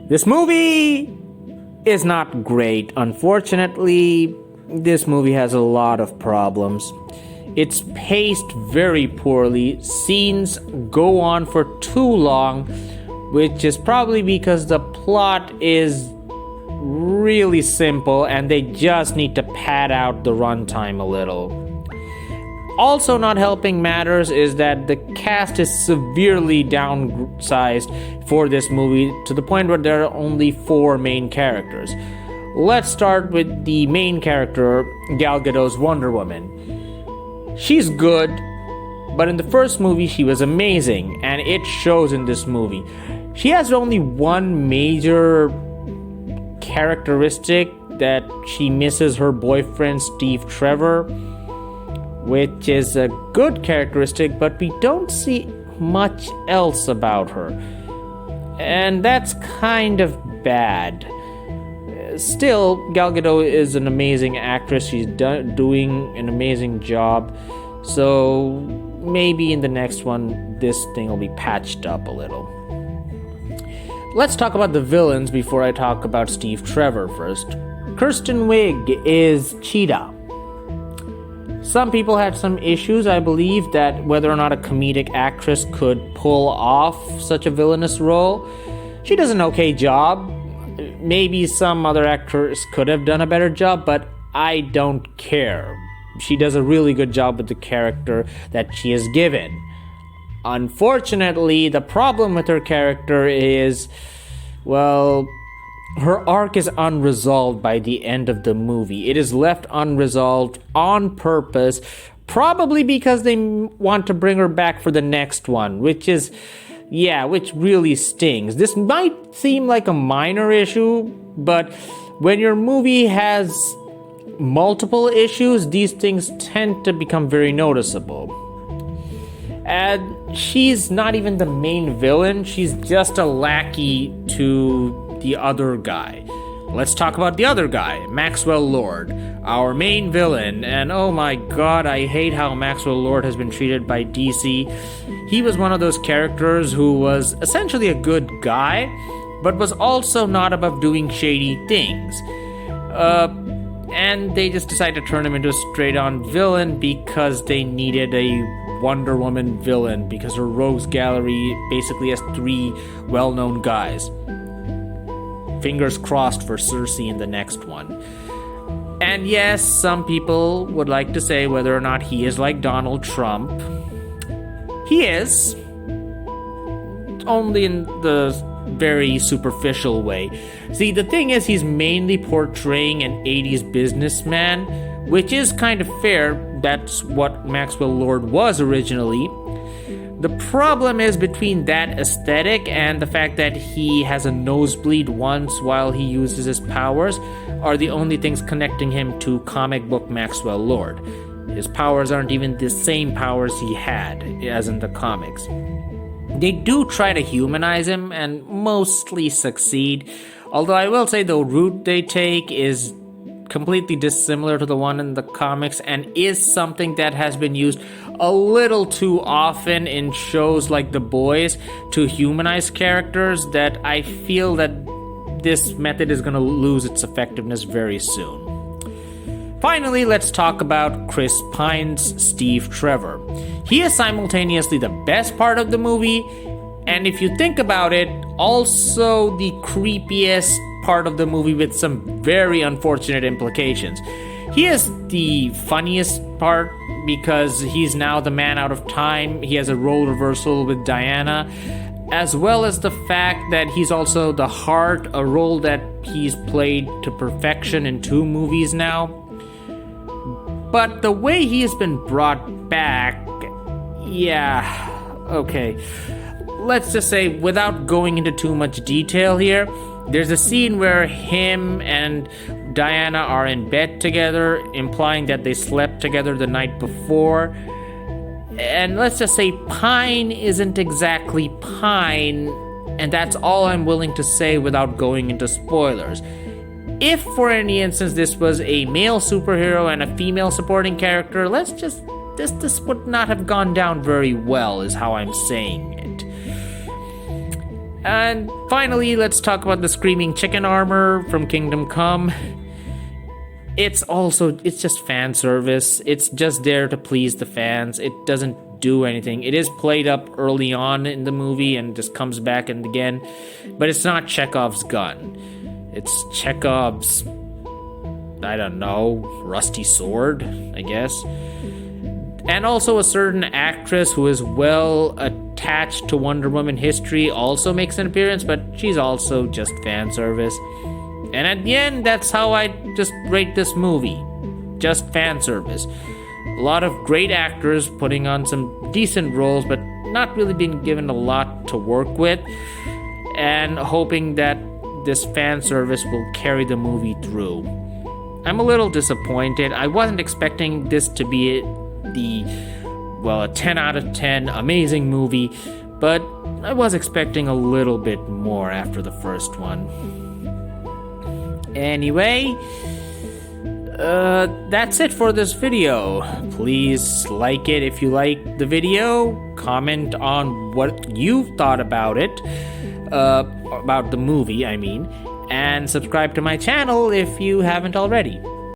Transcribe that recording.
This movie is not great. Unfortunately, this movie has a lot of problems. It's paced very poorly. Scenes go on for too long, which is probably because the plot is really simple and they just need to pad out the runtime a little. Also not helping matters is that the cast is severely downsized for this movie to the point where there are only 4 main characters. Let's start with the main character, Gal Gadot's Wonder Woman. She's good, but in the first movie she was amazing, and it shows in this movie. She has only one major characteristic, that she misses her boyfriend Steve Trevor, which is a good characteristic, but we don't see much else about her. And that's kind of bad. Still, Gal Gadot is an amazing actress. She's doing an amazing job. So maybe in the next one, this thing will be patched up a little. Let's talk about the villains before I talk about Steve Trevor first. Kristen Wiig is Cheetah. Some people had some issues, I believe, that whether or not a comedic actress could pull off such a villainous role. She does an okay job. Maybe some other actors could have done a better job, but I don't care. She does a really good job with the character that she is given. Unfortunately, the problem with her character is, well, her arc is unresolved by the end of the movie. It is left unresolved on purpose, probably because they want to bring her back for the next one, which really stings. This might seem like a minor issue, but when your movie has multiple issues, these things tend to become very noticeable. And she's not even the main villain, she's just a lackey to the other guy. Let's talk about the other guy, Maxwell Lord, our main villain. And oh my god, I hate how Maxwell Lord has been treated by DC. He was one of those characters who was essentially a good guy, but was also not above doing shady things. And they just decided to turn him into a straight-on villain because they needed a Wonder Woman villain, because her rogues gallery basically has 3 well-known guys. Fingers crossed for Cersei in the next one. And yes, some people would like to say whether or not he is like Donald Trump. He is. Only in the very superficial way. See, the thing is, he's mainly portraying an 80s businessman, which is kind of fair. That's what Maxwell Lord was originally. The problem is between that aesthetic and the fact that he has a nosebleed once while he uses his powers are the only things connecting him to comic book Maxwell Lord. His powers aren't even the same powers he had as in the comics. They do try to humanize him and mostly succeed, although I will say the route they take is completely dissimilar to the one in the comics and is something that has been used a little too often in shows like The Boys to humanize characters, that I feel that this method is going to lose its effectiveness very soon. Finally, let's talk about Chris Pine's Steve Trevor. He is simultaneously the best part of the movie, and if you think about it, also the creepiest part of the movie with some very unfortunate implications. He is the funniest part because he's now the man out of time. He has a role reversal with Diana, as well as the fact that he's also the heart, a role that he's played to perfection in 2 movies now. But the way he has been brought back, okay. Let's just say, without going into too much detail here, there's a scene where him and Diana are in bed together, implying that they slept together the night before. And let's just say Pine isn't exactly Pine, and that's all I'm willing to say without going into spoilers. If, for any instance, this was a male superhero and a female supporting character, this would not have gone down very well, is how I'm saying it. And finally, let's talk about the screaming chicken armor from Kingdom Come. It's just fan service. It's just there to please the fans. It doesn't do anything. It is played up early on in the movie and just comes back and again, but it's not Chekhov's gun. It's Chekhov's, I don't know, rusty sword, I guess. And also a certain actress who is well attached to Wonder Woman history also makes an appearance, but she's also just fan service. And at the end, that's how I just rate this movie. Just fan service. A lot of great actors putting on some decent roles, but not really being given a lot to work with. And hoping that this fan service will carry the movie through. I'm a little disappointed. I wasn't expecting this to be a 10 out of 10 amazing movie, but I was expecting a little bit more after the first one. Anyway, that's it for this video. Please like it if you like the video. Comment on what you thought about it, about the movie, I mean. And subscribe to my channel if you haven't already.